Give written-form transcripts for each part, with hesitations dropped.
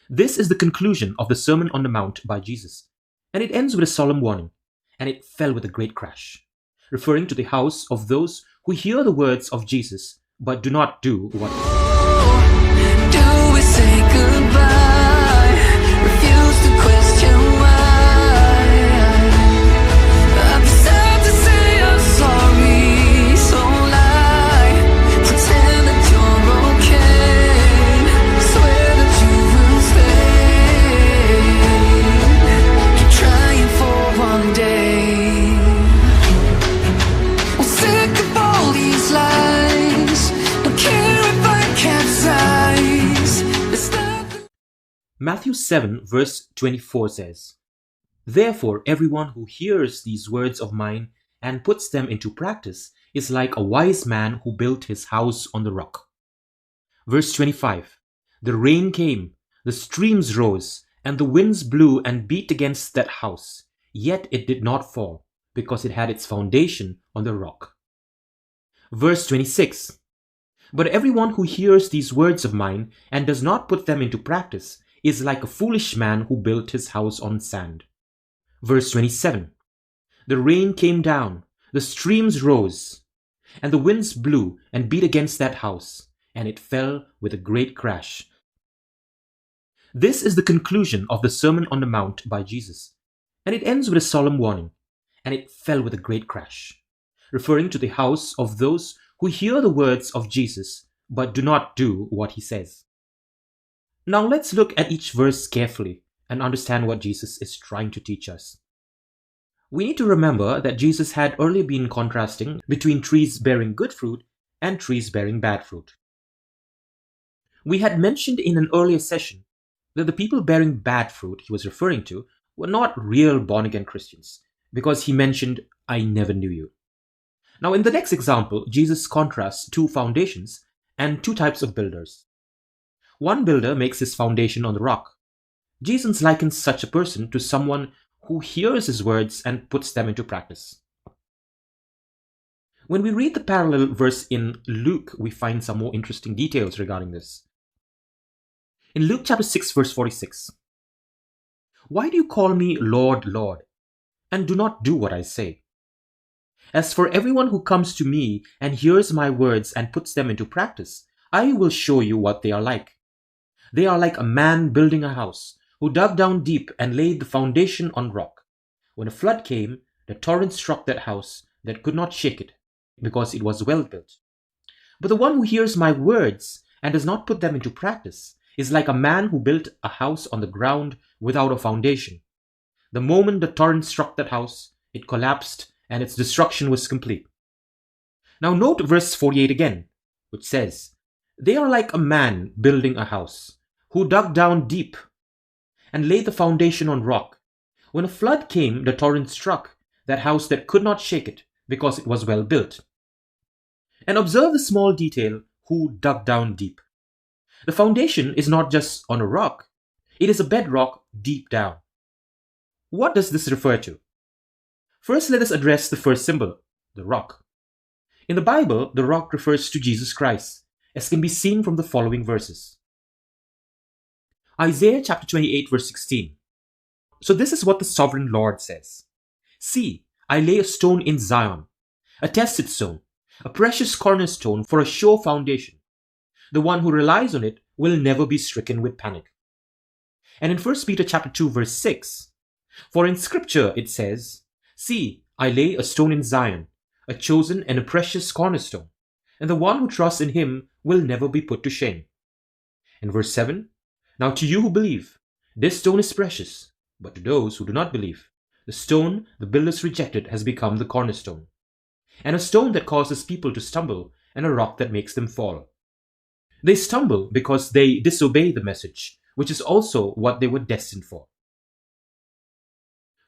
This is the conclusion of the Sermon on the Mount by Jesus, and it ends with a solemn warning, and it fell with a great crash, referring to the house of those who hear the words of Jesus but do not do what he says. Do we say goodbye? Refuse to question why. I deserve to say I'm sorry, so lie. Pretend that you're okay. Swear that you will stay. Keep trying for one day. I'm sick of all these lies. Don't care if I capsize. It's not. Mathew 7 verse 24 says, "Therefore everyone who hears these words of mine and puts them into practice is like a wise man who built his house on the rock." Verse 25, "The rain came, the streams rose, and the winds blew and beat against that house, yet it did not fall, because it had its foundation on the rock." Verse 26, "But everyone who hears these words of mine and does not put them into practice is like a foolish man who built his house on sand." Verse 27, "The rain came down, the streams rose, and the winds blew and beat against that house, and it fell with a great crash." This is the conclusion of the Sermon on the Mount by Jesus, and it ends with a solemn warning, and it fell with a great crash, referring to the house of those who hear the words of Jesus but do not do what he says. Now let's look at each verse carefully and understand what Jesus is trying to teach us. We need to remember that Jesus had earlier been contrasting between trees bearing good fruit and trees bearing bad fruit. We had mentioned in an earlier session that the people bearing bad fruit he was referring to were not real born-again Christians, because he mentioned, "I never knew you." Now in the next example, Jesus contrasts two foundations and two types of builders. One builder makes his foundation on the rock. Jesus likens such a person to someone who hears his words and puts them into practice. When we read the parallel verse in Luke, we find some more interesting details regarding this. In Luke chapter 6 verse 46, "Why do you call me Lord, Lord, and do not do what I say? As for everyone who comes to me and hears my words and puts them into practice, I will show you what they are like. They are like a man building a house, who dug down deep and laid the foundation on rock. When a flood came, the torrent struck that house that could not shake it, because it was well built. But the one who hears my words and does not put them into practice is like a man who built a house on the ground without a foundation. The moment the torrent struck that house, it collapsed and its destruction was complete." Now note verse 48 again, which says, "They are like a man building a house, who dug down deep and laid the foundation on rock. When a flood came, the torrent struck that house that could not shake it, because it was well built." And observe the small detail, "who dug down deep." The foundation is not just on a rock, it is a bedrock deep down. What does this refer to? First, let us address the first symbol, the rock. In the Bible, the rock refers to Jesus Christ, as can be seen from the following verses. Isaiah chapter 28 verse 16. "So this is what the sovereign Lord says. See, I lay a stone in Zion, a tested stone, a precious cornerstone for a sure foundation. The one who relies on it will never be stricken with panic." And in 1 Peter chapter 2 verse 6, "For in scripture it says, See, I lay a stone in Zion, a chosen and a precious cornerstone, and the one who trusts in him will never be put to shame." And verse 7, "Now to you who believe, this stone is precious, but to those who do not believe, the stone the builders rejected has become the cornerstone, and a stone that causes people to stumble, and a rock that makes them fall." They stumble because they disobey the message, which is also what they were destined for.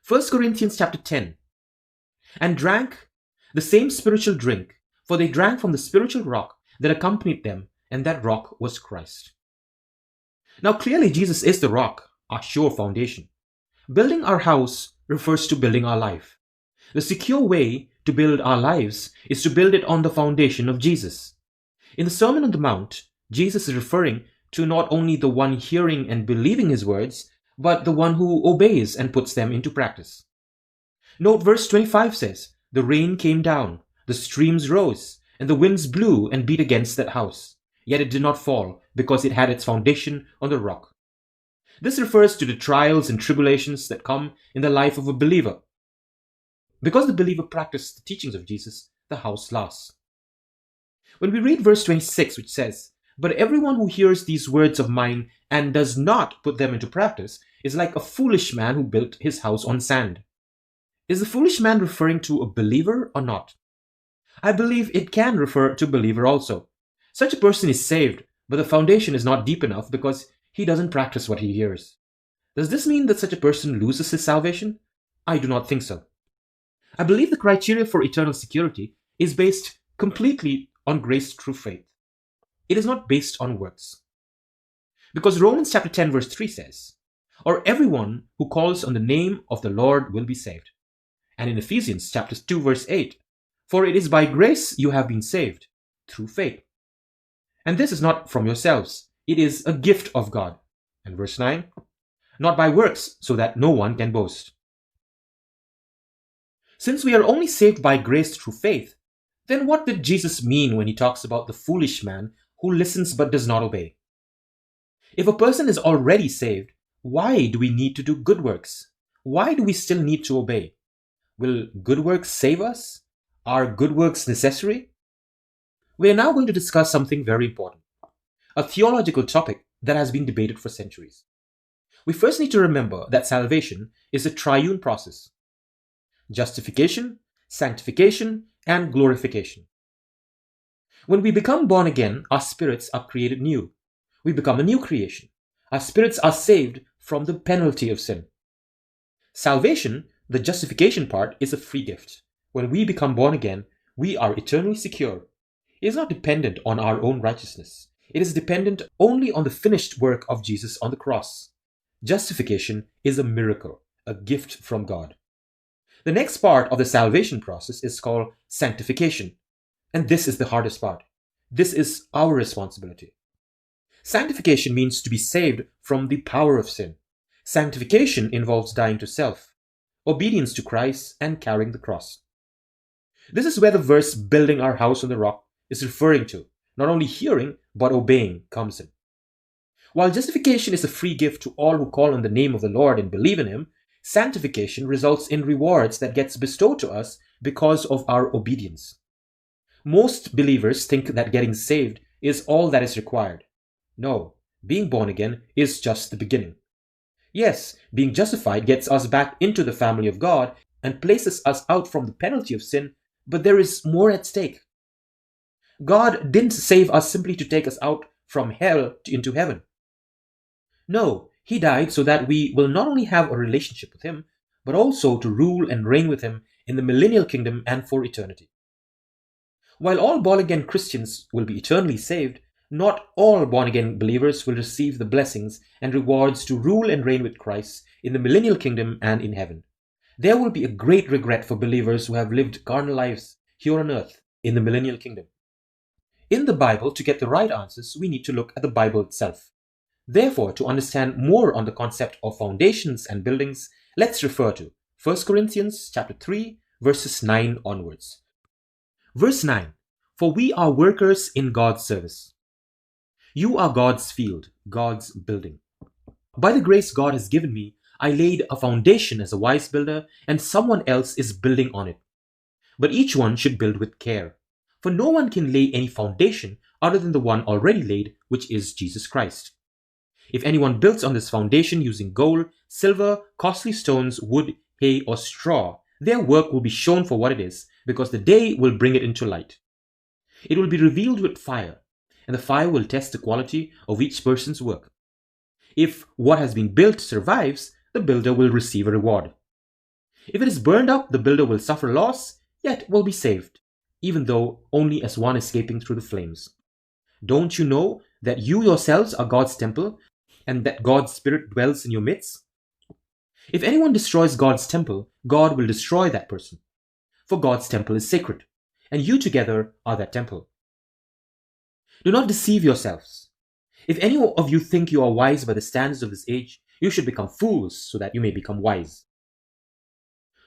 1 Corinthians chapter 10, "And drank the same spiritual drink, for they drank from the spiritual rock that accompanied them, and that rock was Christ." Now clearly Jesus is the rock, our sure foundation. Building our house refers to building our life. The secure way to build our lives is to build it on the foundation of Jesus. In the Sermon on the Mount, Jesus is referring to not only the one hearing and believing his words, but the one who obeys and puts them into practice. Note verse 25 says, "The rain came down, the streams rose, and the winds blew and beat against that house. Yet it did not fall, because it had its foundation on the rock." This refers to the trials and tribulations that come in the life of a believer. Because the believer practiced the teachings of Jesus, the house lasts. When we read verse 26, which says, "But everyone who hears these words of mine and does not put them into practice is like a foolish man who built his house on sand." Is the foolish man referring to a believer or not? I believe it can refer to a believer also. Such a person is saved, but the foundation is not deep enough because he doesn't practice what he hears. Does this mean that such a person loses his salvation? I do not think so. I believe the criteria for eternal security is based completely on grace through faith. It is not based on works. Because Romans chapter 10 verse 3 says, "Or everyone who calls on the name of the Lord will be saved." And in Ephesians chapter 2 verse 8, "For it is by grace you have been saved, through faith. And this is not from yourselves, it is a gift of God." And verse 9, "Not by works, so that no one can boast." Since we are only saved by grace through faith, then what did Jesus mean when he talks about the foolish man who listens but does not obey? If a person is already saved, why do we need to do good works? Why do we still need to obey? Will good works save us? Are good works necessary? We are now going to discuss something very important, a theological topic that has been debated for centuries. We first need to remember that salvation is a triune process: justification, sanctification, and glorification. When we become born again, our spirits are created new. We become a new creation. Our spirits are saved from the penalty of sin. Salvation, the justification part, is a free gift. When we become born again, we are eternally secure. It is not dependent on our own righteousness. It is dependent only on the finished work of Jesus on the cross. Justification is a miracle, a gift from God. The next part of the salvation process is called sanctification. And this is the hardest part. This is our responsibility. Sanctification means to be saved from the power of sin. Sanctification involves dying to self, obedience to Christ, and carrying the cross. This is where the verse "building our house on the rock" is referring to. Not only hearing, but obeying comes in. While justification is a free gift to all who call on the name of the Lord and believe in Him, sanctification results in rewards that gets bestowed to us because of our obedience. Most believers think that getting saved is all that is required. No, being born again is just the beginning. Yes, being justified gets us back into the family of God and places us out from the penalty of sin, but there is more at stake. God didn't save us simply to take us out from hell into heaven. No, He died so that we will not only have a relationship with Him, but also to rule and reign with Him in the millennial kingdom and for eternity. While all born-again Christians will be eternally saved, not all born-again believers will receive the blessings and rewards to rule and reign with Christ in the millennial kingdom and in heaven. There will be a great regret for believers who have lived carnal lives here on earth in the millennial kingdom. In the Bible, to get the right answers, we need to look at the Bible itself. Therefore, to understand more on the concept of foundations and buildings, let's refer to 1 Corinthians chapter 3, verses 9 onwards. Verse 9, "For we are workers in God's service." You are God's field, God's building. By the grace God has given me, I laid a foundation as a wise builder, and someone else is building on it. But each one should build with care. For no one can lay any foundation other than the one already laid, which is Jesus Christ. If anyone builds on this foundation using gold, silver, costly stones, wood, hay, or straw, their work will be shown for what it is, because the day will bring it into light. It will be revealed with fire, and the fire will test the quality of each person's work. If what has been built survives, the builder will receive a reward. If it is burned up, the builder will suffer loss, yet will be saved, even though only as one escaping through the flames. Don't you know that you yourselves are God's temple, and that God's Spirit dwells in your midst? If anyone destroys God's temple, God will destroy that person. For God's temple is sacred, and you together are that temple. Do not deceive yourselves. If any of you think you are wise by the standards of this age, you should become fools so that you may become wise.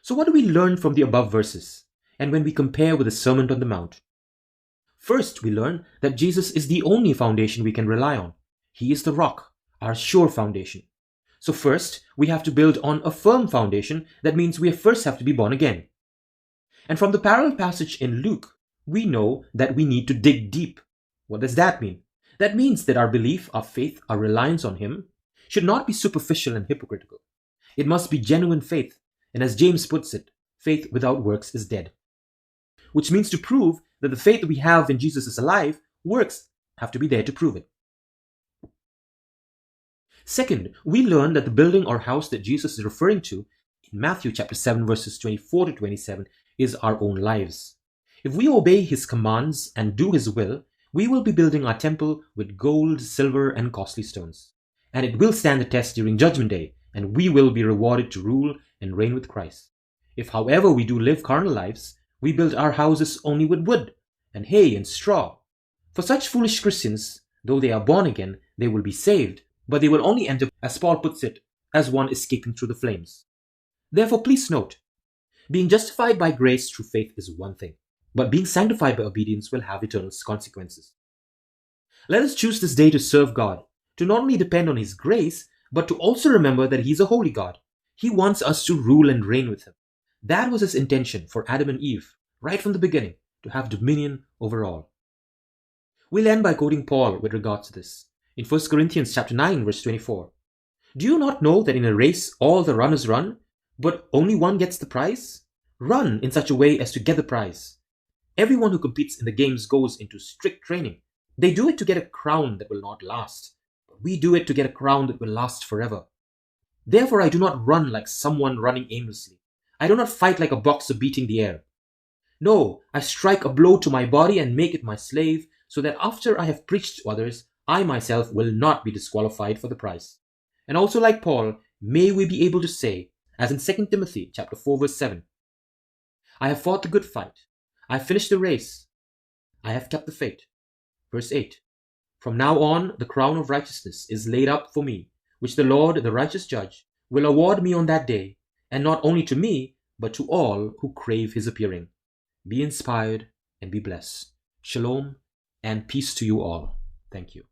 So what do we learn from the above verses, and when we compare with the Sermon on the Mount? First, we learn that Jesus is the only foundation we can rely on. He is the rock, our sure foundation. So first, we have to build on a firm foundation. That means we first have to be born again. And from the parallel passage in Luke, we know that we need to dig deep. What does that mean? That means that our belief, our faith, our reliance on Him should not be superficial and hypocritical. It must be genuine faith. And as James puts it, faith without works is dead. Which means to prove that the faith we have in Jesus is alive, works have to be there to prove it. Second, we learn that the building or house that Jesus is referring to in Matthew chapter 7 verses 24 to 27 is our own lives. If we obey His commands and do His will, we will be building our temple with gold, silver, and costly stones. And it will stand the test during Judgment Day, and we will be rewarded to rule and reign with Christ. If, however, we do live carnal lives, we build our houses only with wood and hay and straw. For such foolish Christians, though they are born again, they will be saved, but they will only end up, as Paul puts it, as one escaping through the flames. Therefore, please note, being justified by grace through faith is one thing, but being sanctified by obedience will have eternal consequences. Let us choose this day to serve God, to not only depend on His grace, but to also remember that He is a holy God. He wants us to rule and reign with Him. That was His intention for Adam and Eve, right from the beginning, to have dominion over all. We'll end by quoting Paul with regards to this. In 1 Corinthians chapter 9, verse 24. Do you not know that in a race all the runners run, but only one gets the prize? Run in such a way as to get the prize. Everyone who competes in the games goes into strict training. They do it to get a crown that will not last, but we do it to get a crown that will last forever. Therefore I do not run like someone running aimlessly. I do not fight like a boxer beating the air. No, I strike a blow to my body and make it my slave, so that after I have preached to others, I myself will not be disqualified for the prize. And also like Paul, may we be able to say, as in 2 Timothy chapter 4 verse 7, I have fought the good fight. I have finished the race. I have kept the faith. Verse 8, from now on the crown of righteousness is laid up for me, which the Lord, the righteous judge, will award me on that day, and not only to me, but to all who crave His appearing. Be inspired and be blessed. Shalom and peace to you all. Thank you.